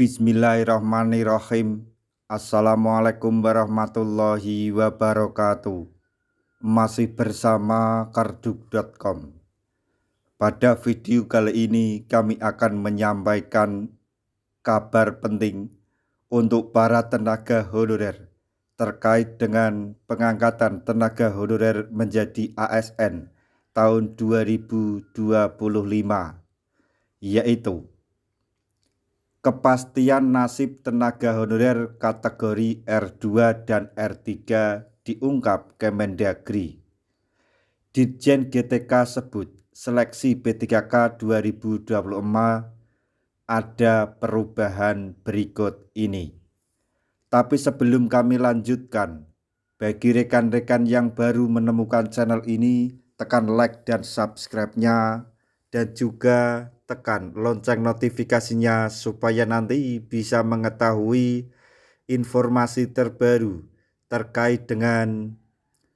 Bismillahirrahmanirrahim. Assalamualaikum warahmatullahi wabarakatuh. Masih bersama karduk.com. Pada video kali ini kami akan menyampaikan kabar penting untuk para tenaga honorer terkait dengan pengangkatan tenaga honorer menjadi ASN tahun 2025, yaitu kepastian nasib tenaga honorer kategori R2 dan R3 diungkap Kemendagri. Ditjen GTK sebut seleksi P3K 2024 ada perubahan berikut ini. Tapi sebelum kami lanjutkan, bagi rekan-rekan yang baru menemukan channel ini, tekan like dan subscribe-nya, dan juga tekan lonceng notifikasinya supaya nanti bisa mengetahui informasi terbaru terkait dengan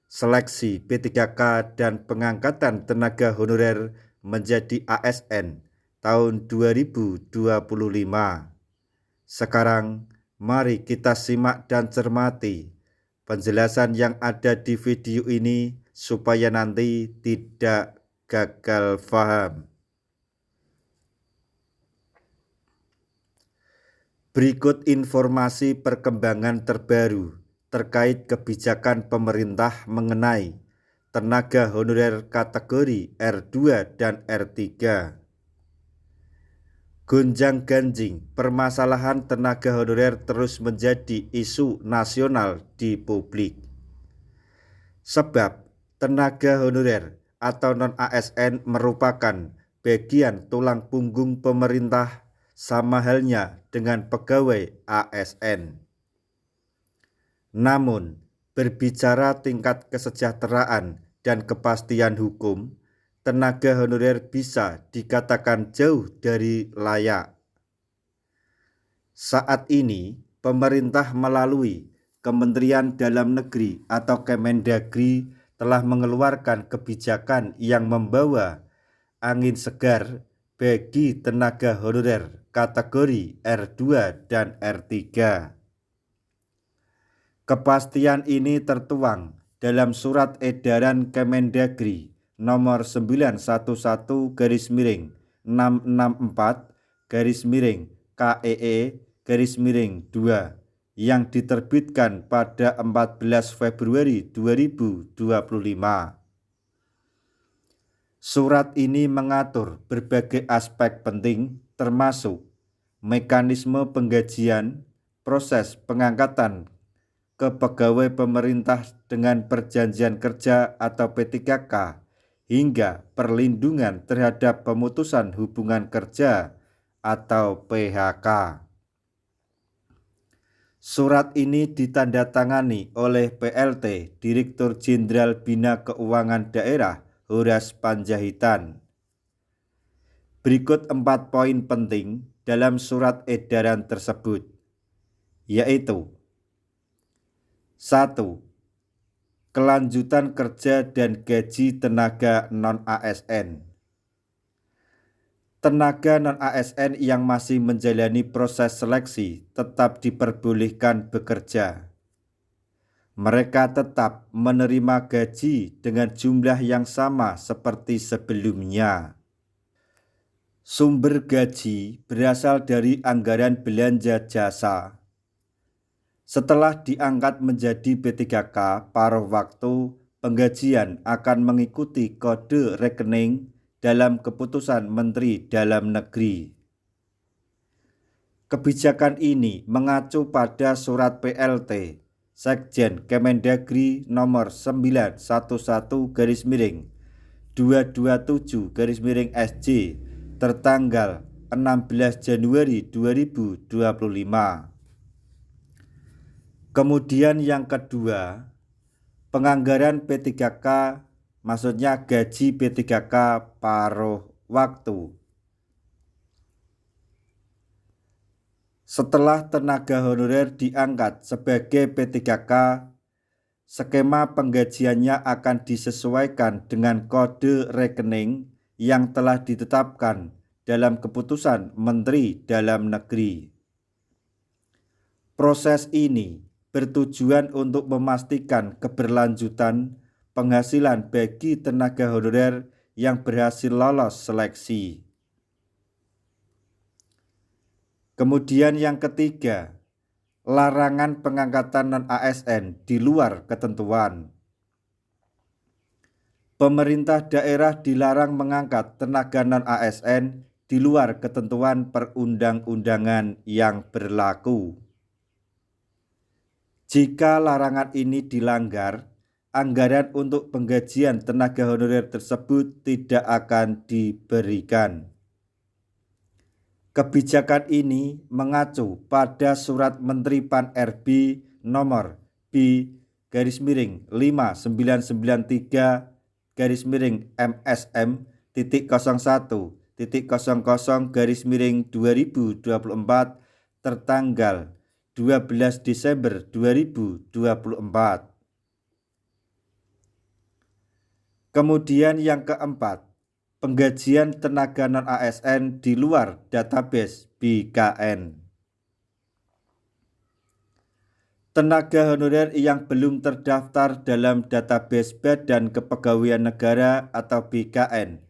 seleksi P3K dan pengangkatan tenaga honorer menjadi ASN tahun 2025. Sekarang mari kita simak dan cermati penjelasan yang ada di video ini supaya nanti tidak gagal paham. Berikut informasi perkembangan terbaru terkait kebijakan pemerintah mengenai tenaga honorer kategori R2 dan R3. Gonjang-ganjing permasalahan tenaga honorer terus menjadi isu nasional di publik. Sebab tenaga honorer atau non-ASN merupakan bagian tulang punggung pemerintah sama halnya dengan pegawai ASN. Namun, berbicara tingkat kesejahteraan dan kepastian hukum, tenaga honorer bisa dikatakan jauh dari layak. Saat ini, pemerintah melalui Kementerian Dalam Negeri atau Kemendagri telah mengeluarkan kebijakan yang membawa angin segar bagi tenaga honorer kategori R2 dan R3. Kepastian ini tertuang dalam Surat Edaran Kemendagri nomor 911/664/KEE/2 yang diterbitkan pada 14 Februari 2025. Surat ini mengatur berbagai aspek penting termasuk mekanisme penggajian, proses pengangkatan ke pegawai pemerintah dengan perjanjian kerja atau P3K, hingga perlindungan terhadap pemutusan hubungan kerja atau PHK. Surat ini ditandatangani oleh PLT Direktur Jenderal Bina Keuangan Daerah Horas Panjaitan. Berikut 4 poin penting dalam surat edaran tersebut, yaitu 1. Kelanjutan kerja dan gaji tenaga non-ASN. Tenaga non-ASN yang masih menjalani proses seleksi tetap diperbolehkan bekerja. Mereka tetap menerima gaji dengan jumlah yang sama seperti sebelumnya. Sumber gaji berasal dari anggaran belanja jasa. Setelah diangkat menjadi P3K paruh waktu, penggajian akan mengikuti kode rekening dalam keputusan Menteri Dalam Negeri. Kebijakan ini mengacu pada surat PLT Sekjen Kemendagri nomor 911/227/SJ tertanggal 16 Januari 2025. Kemudian yang kedua, penganggaran P3K, maksudnya gaji P3K paruh waktu. Setelah tenaga honorer diangkat sebagai P3K, skema penggajiannya akan disesuaikan dengan kode rekening yang telah ditetapkan dalam keputusan Menteri Dalam Negeri. Proses ini bertujuan untuk memastikan keberlanjutan penghasilan bagi tenaga honorer yang berhasil lolos seleksi. Kemudian yang ketiga, larangan pengangkatan non-ASN di luar ketentuan. Pemerintah daerah dilarang mengangkat tenaga non-ASN di luar ketentuan perundang-undangan yang berlaku. Jika larangan ini dilanggar, anggaran untuk penggajian tenaga honorer tersebut tidak akan diberikan. Kebijakan ini mengacu pada Surat Menteri Pan-RB nomor B-5993-MSM.01.00/2024 tertanggal 12 Desember 2024. Kemudian yang keempat, penggajian tenaga non-ASN di luar database BKN. Tenaga honorer yang belum terdaftar dalam database Badan Kepegawaian Negara atau BKN,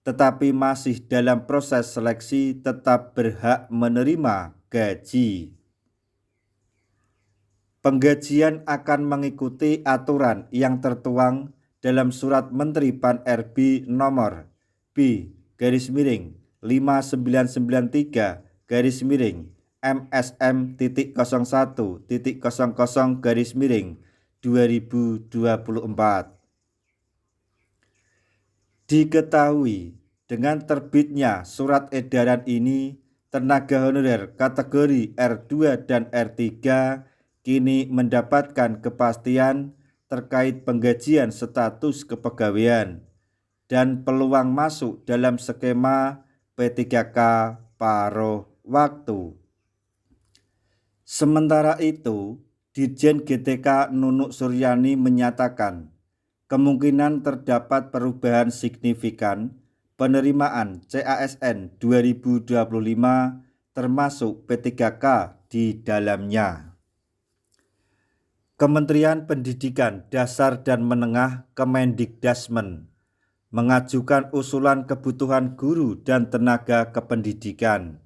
tetapi masih dalam proses seleksi tetap berhak menerima gaji. Penggajian akan mengikuti aturan yang tertuang dalam Surat Menteri Pan-RB nomor B-5993-MSM.01.00/2024. Diketahui dengan terbitnya surat edaran ini, tenaga honorer kategori R2 dan R3 kini mendapatkan kepastian terkait penggajian status kepegawaian dan peluang masuk dalam skema P3K paruh waktu. Sementara itu, Dirjen GTK Nunuk Suryani menyatakan kemungkinan terdapat perubahan signifikan penerimaan CASN 2025 termasuk P3K di dalamnya. Kementerian Pendidikan Dasar dan Menengah Kemendikdasmen mengajukan usulan kebutuhan guru dan tenaga kependidikan.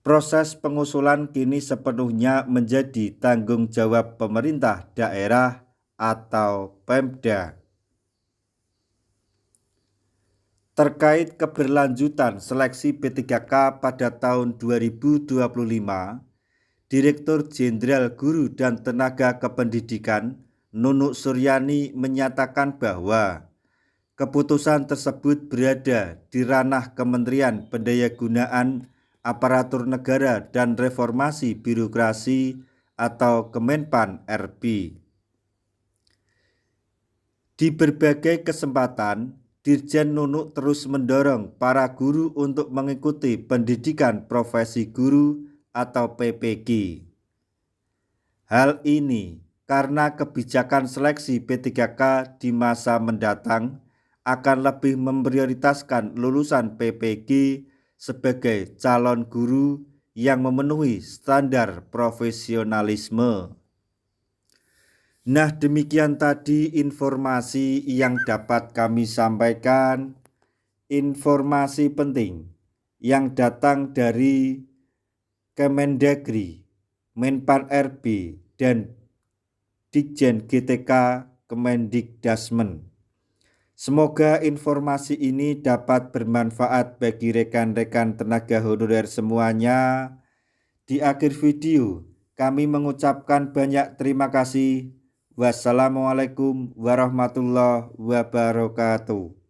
Proses pengusulan kini sepenuhnya menjadi tanggung jawab pemerintah daerah atau Pemda. Terkait keberlanjutan seleksi P3K pada tahun 2025, Direktur Jenderal Guru dan Tenaga Kependidikan Nunuk Suryani menyatakan bahwa keputusan tersebut berada di ranah Kementerian Pendayagunaan Aparatur Negara dan Reformasi Birokrasi atau Kemenpan-RB. Di berbagai kesempatan, Dirjen Nunuk terus mendorong para guru untuk mengikuti pendidikan profesi guru atau PPG. Hal ini karena kebijakan seleksi P3K di masa mendatang akan lebih memprioritaskan lulusan PPG sebagai calon guru yang memenuhi standar profesionalisme. Nah, demikian tadi informasi yang dapat kami sampaikan. Informasi penting yang datang dari Kemendagri, Menpan-RB, dan Ditjen GTK Kemendikdasmen. Semoga informasi ini dapat bermanfaat bagi rekan-rekan tenaga honorer semuanya. Di akhir video, kami mengucapkan banyak terima kasih. Wassalamualaikum warahmatullahi wabarakatuh.